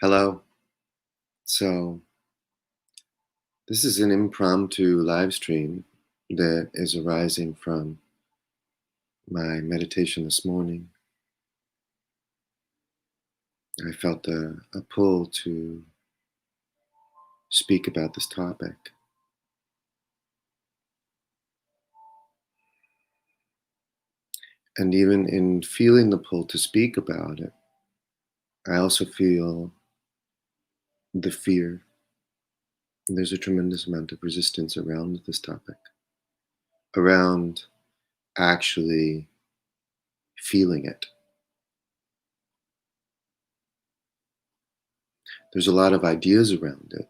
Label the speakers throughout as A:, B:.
A: Hello. So, this is an impromptu live stream that is arising from my meditation this morning. I felt a pull to speak about this topic. And even in feeling the pull to speak about it, I also feel the fear. There's a tremendous amount of resistance around this topic, around actually feeling it. There's a lot of ideas around it,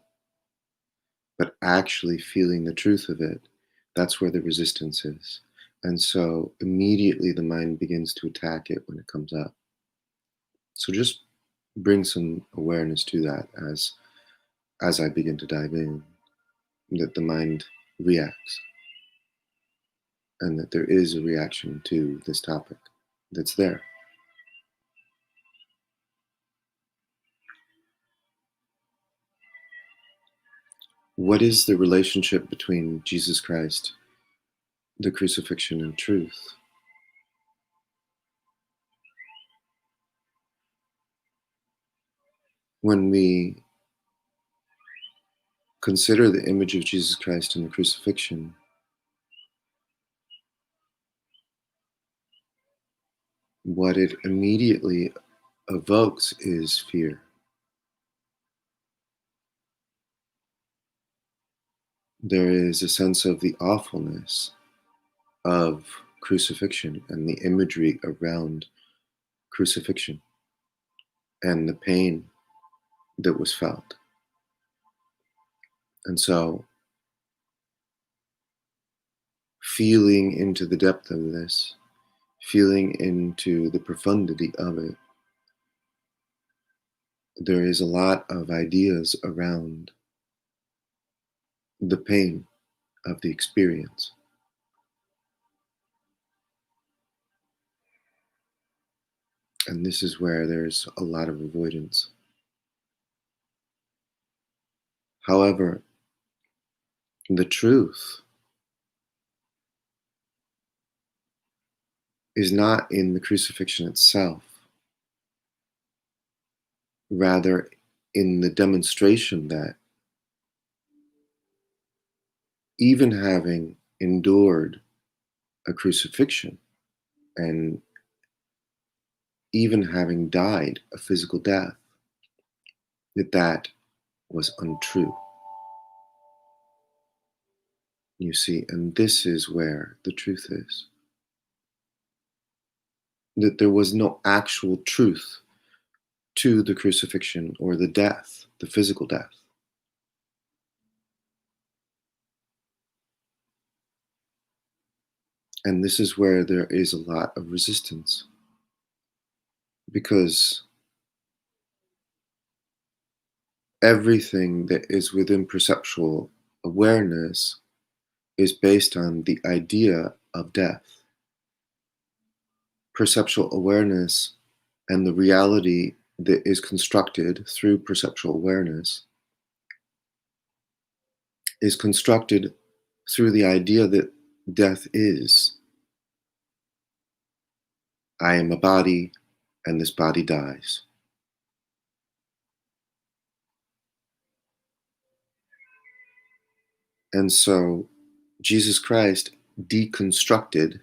A: but actually feeling the truth of it, that's where the resistance is. And so immediately the mind begins to attack it when it comes up. So just bring some awareness to that as I begin to dive in, that the mind reacts and that there is a reaction to this topic that's there. What is the relationship between Jesus Christ, the crucifixion, and truth? When we consider the image of Jesus Christ in the crucifixion, what it immediately evokes is fear. There is a sense of the awfulness of crucifixion and the imagery around crucifixion and the pain that was felt. And so, feeling into the depth of this, feeling into the profundity of it, there is a lot of ideas around the pain of the experience. And this is where there's a lot of avoidance. However, the truth is not in the crucifixion itself, rather, in the demonstration that even having endured a crucifixion and even having died a physical death, that was untrue. You see, and this is where the truth is. That there was no actual truth to the crucifixion or the death, the physical death. And this is where there is a lot of resistance because everything that is within perceptual awareness is based on the idea of death. Perceptual awareness and the reality that is constructed through perceptual awareness is constructed through the idea that death is. I am a body, and this body dies. And so Jesus Christ deconstructed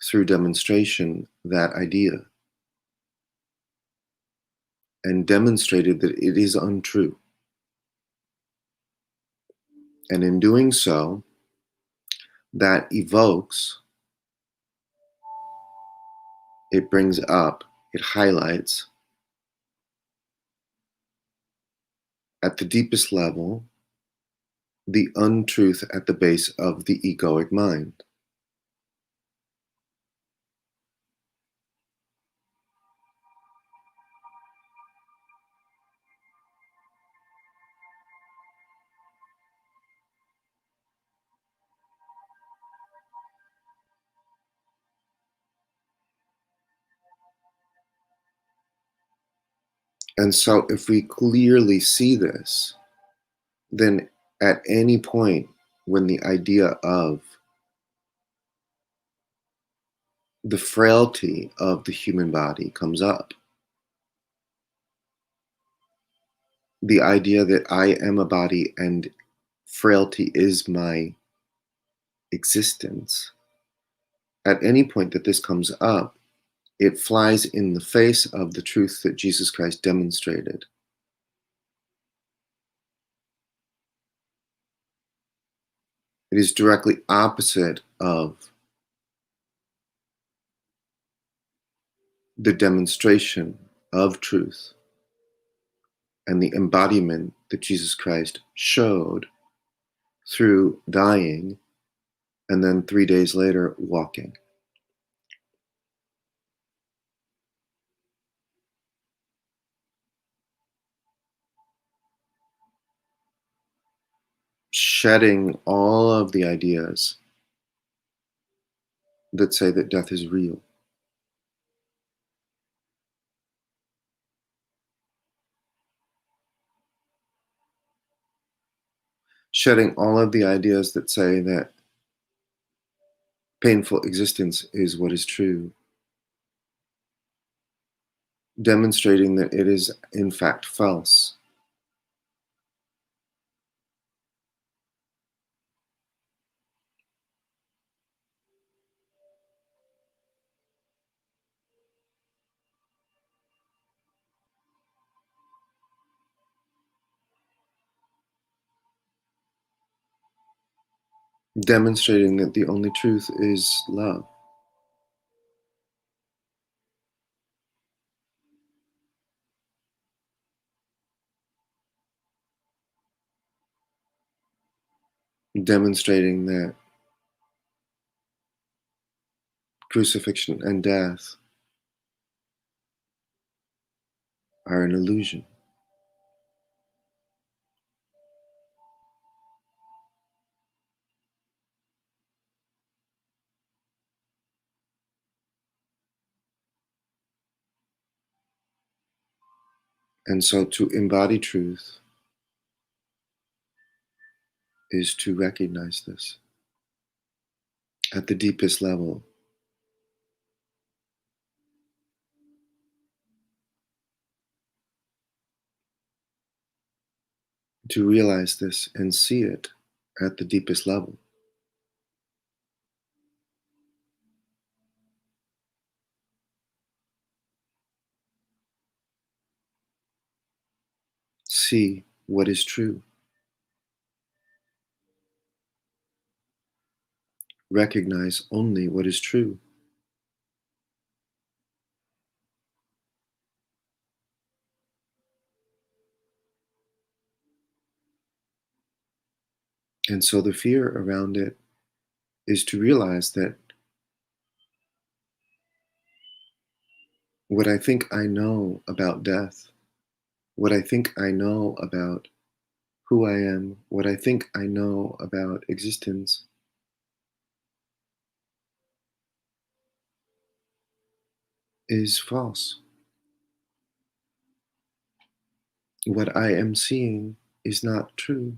A: through demonstration that idea and demonstrated that it is untrue. And in doing so, that evokes, it brings up, it highlights at the deepest level the untruth at the base of the egoic mind. And so if we clearly see this, then at any point when the idea of the frailty of the human body comes up, the idea that I am a body and frailty is my existence, at any point that this comes up, it flies in the face of the truth that Jesus Christ demonstrated. It is directly opposite of the demonstration of truth and the embodiment that Jesus Christ showed through dying and then 3 days later walking. Shedding all of the ideas that say that death is real. Shedding all of the ideas that say that painful existence is what is true. Demonstrating that it is in fact false. Demonstrating that the only truth is love. Demonstrating that crucifixion and death are an illusion. And so to embody truth is to recognize this at the deepest level, to realize this and see it at the deepest level. See what is true. Recognize only what is true. And so the fear around it is to realize that what I think I know about death, what I think I know about who I am, what I think I know about existence is false. What I am seeing is not true.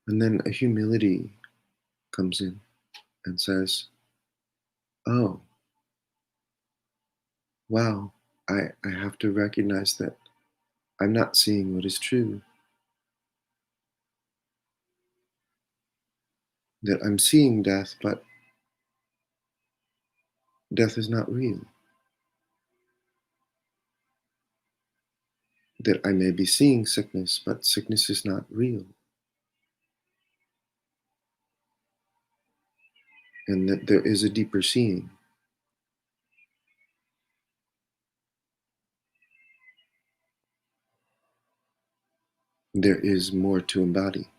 A: And then a humility comes in and says, oh, wow, I have to recognize that I'm not seeing what is true, that I'm seeing death, but death is not real, that I may be seeing sickness, but sickness is not real, and that there is a deeper seeing. There is more to embody.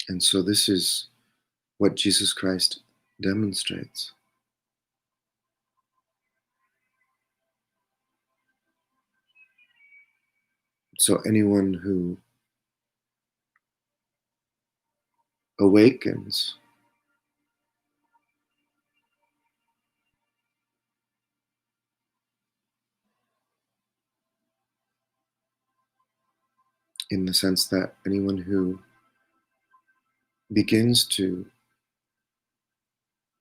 A: And so this is what Jesus Christ demonstrates. So anyone who awakens in the sense that anyone who begins to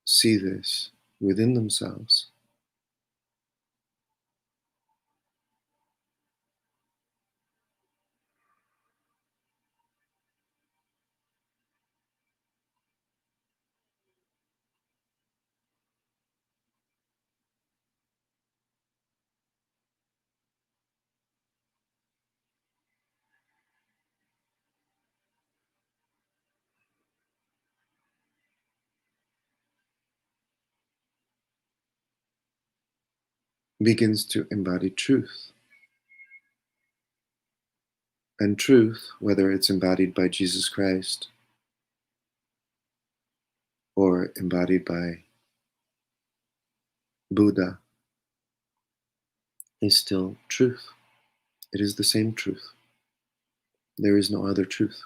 A: see this within themselves begins to embody truth. And truth, whether it's embodied by Jesus Christ or embodied by Buddha, is still truth. It is the same truth. There is no other truth.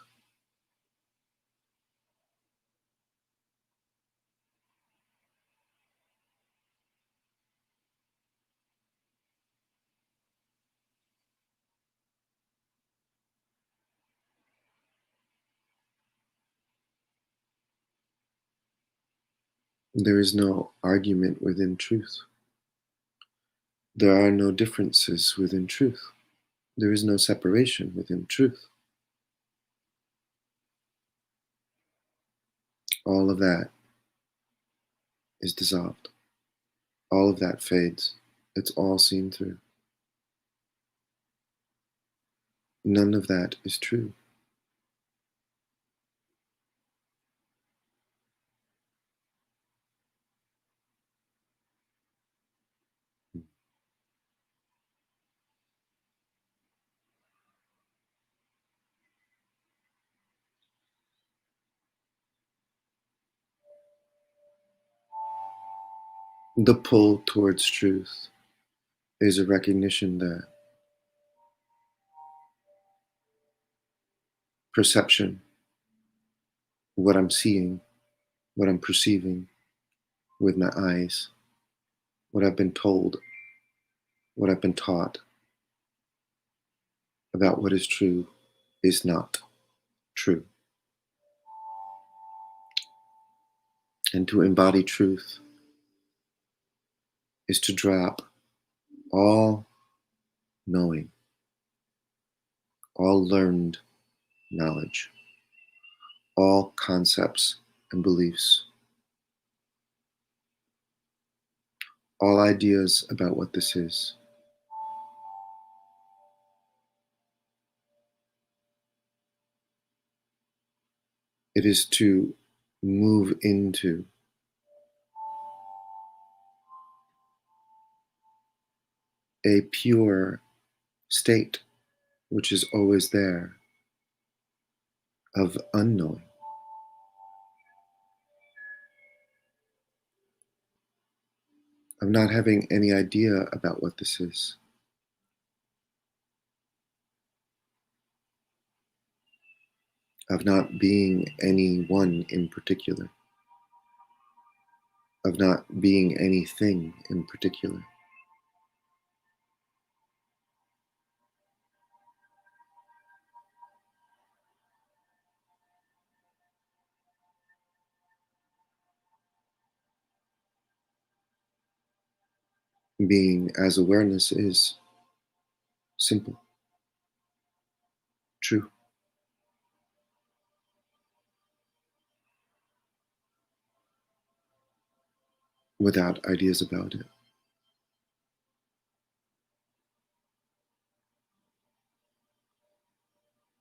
A: There is no argument within truth. There are no differences within truth. There is no separation within truth. All of that is dissolved. All of that fades. It's all seen through. None of that is true. The pull towards truth is a recognition that perception, what I'm seeing, what I'm perceiving with my eyes, what I've been told, what I've been taught about what is true is not true. And to embody truth is to drop all knowing, all learned knowledge, all concepts and beliefs, all ideas about what this is. It is to move into a pure state, which is always there, of unknowing, of not having any idea about what this is, of not being any one in particular, of not being anything in particular, being as awareness is simple, true, without ideas about it.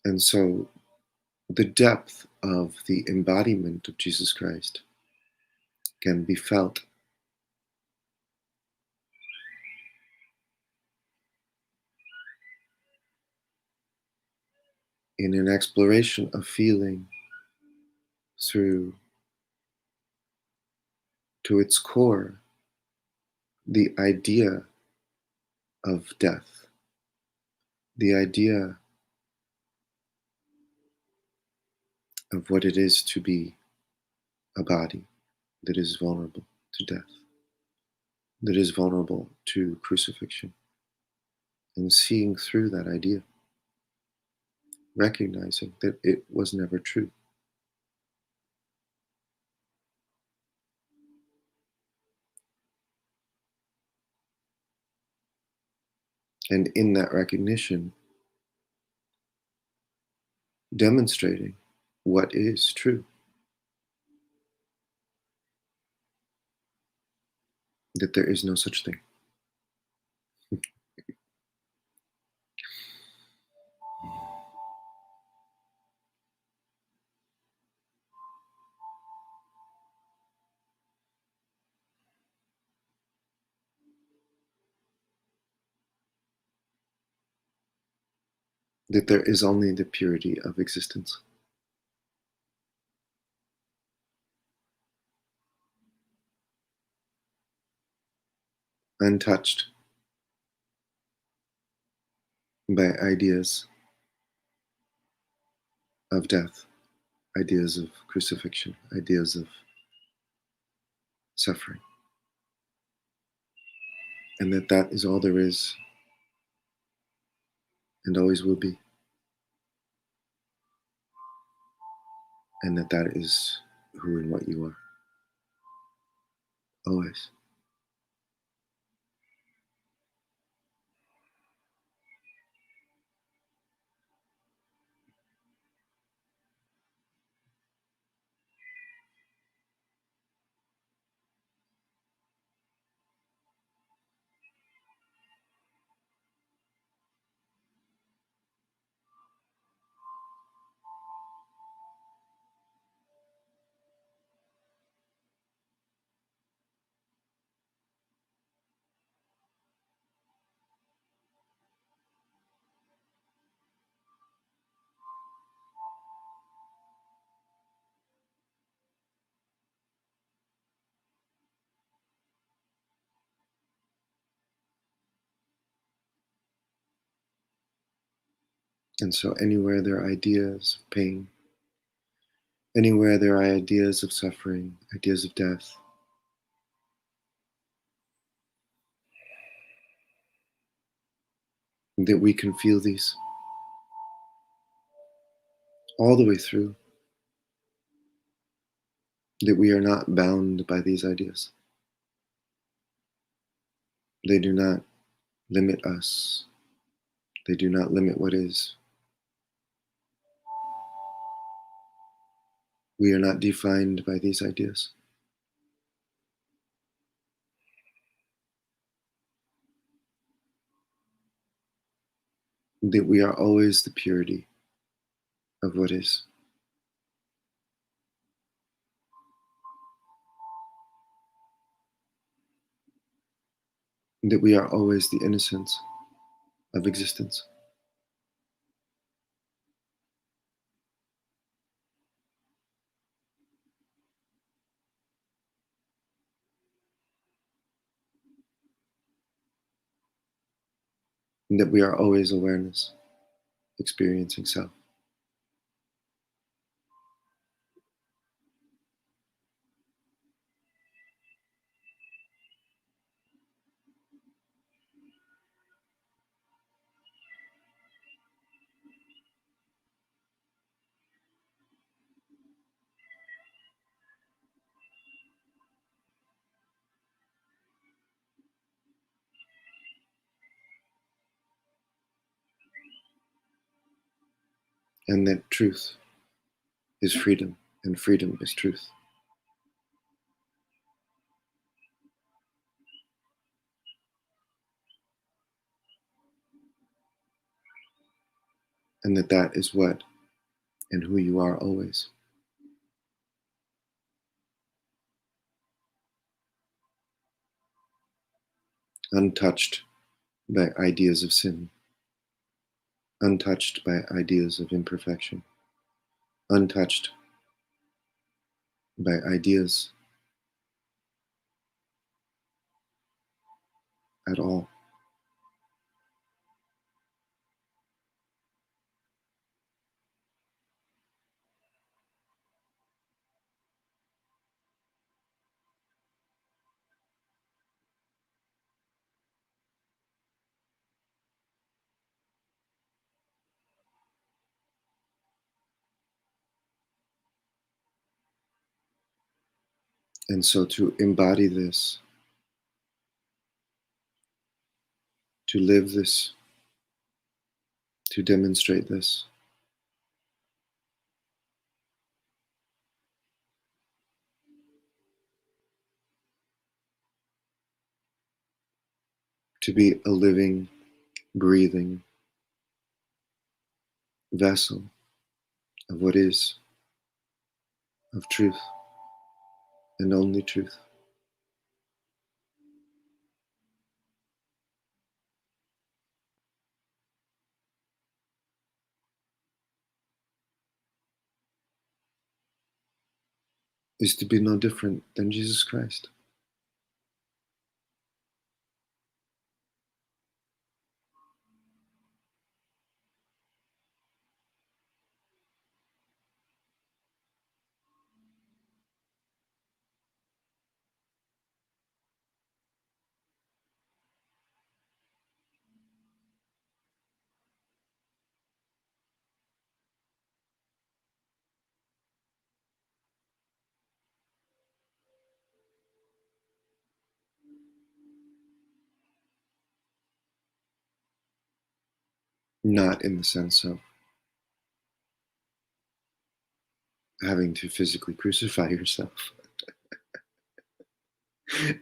A: And so the depth of the embodiment of Jesus Christ can be felt in an exploration of feeling through, to its core, the idea of death, the idea of what it is to be a body that is vulnerable to death, that is vulnerable to crucifixion, and seeing through that idea, recognizing that it was never true. And in that recognition, demonstrating what is true, that there is no such thing, that there is only the purity of existence, untouched by ideas of death, ideas of crucifixion, ideas of suffering, and that that is all there is and always will be, and that that is who and what you are, always. And so, anywhere there are ideas of pain, anywhere there are ideas of suffering, ideas of death, that we can feel these all the way through, that we are not bound by these ideas. They do not limit us, they do not limit what is. We are not defined by these ideas, that we are always the purity of what is, that we are always the innocence of existence, and that we are always awareness, experiencing self. And that truth is freedom, and freedom is truth. And that that is what and who you are always, untouched by ideas of sin, untouched by ideas of imperfection, untouched by ideas at all. And so to embody this, to live this, to demonstrate this, to be a living, breathing vessel of what is, of truth and only truth, is to be no different than Jesus Christ. Not in the sense of having to physically crucify yourself,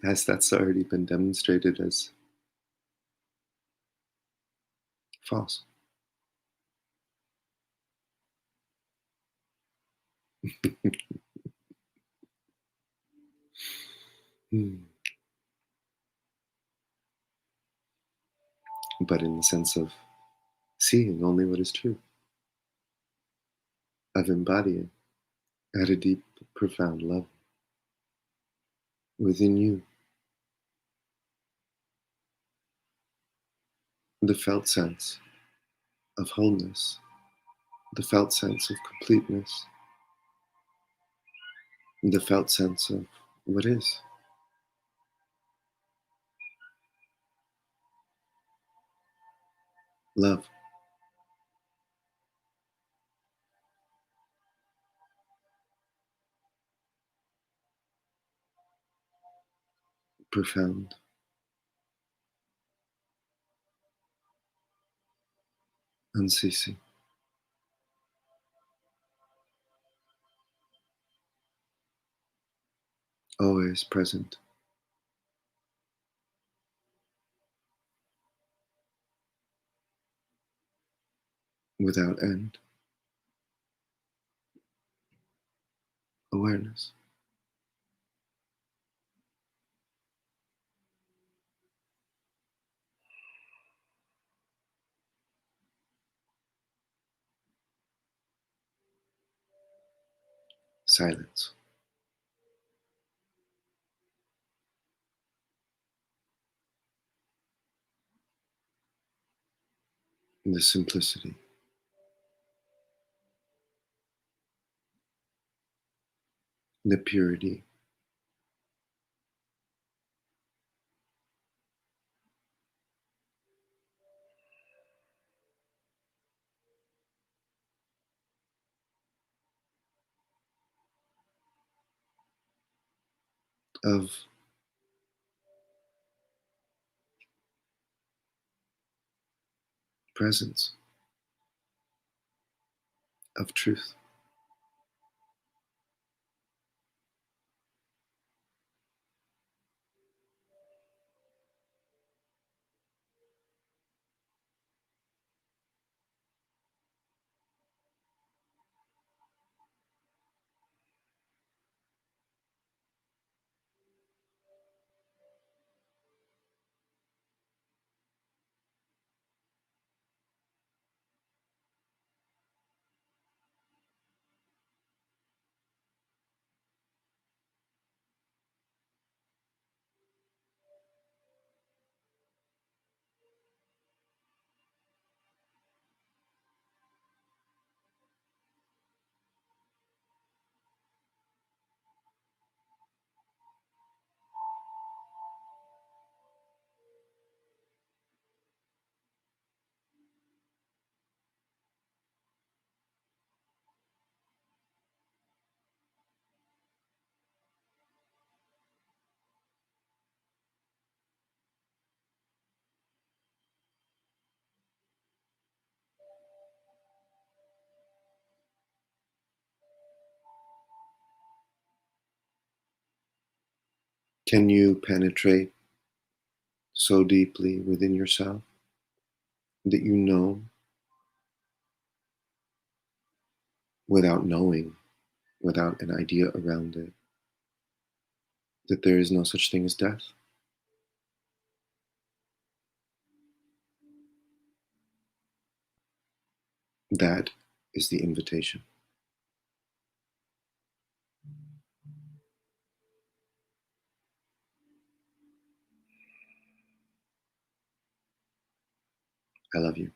A: as that's already been demonstrated as false. But in the sense of seeing only what is true, of embodying at a deep, profound level within you the felt sense of wholeness, the felt sense of completeness, the felt sense of what is love, profound, unceasing, always present, without end, awareness, silence, the simplicity, the purity of presence, of truth, Can you penetrate so deeply within yourself that you know without knowing, without an idea around it, that there is no such thing as death? That is the invitation. I love you.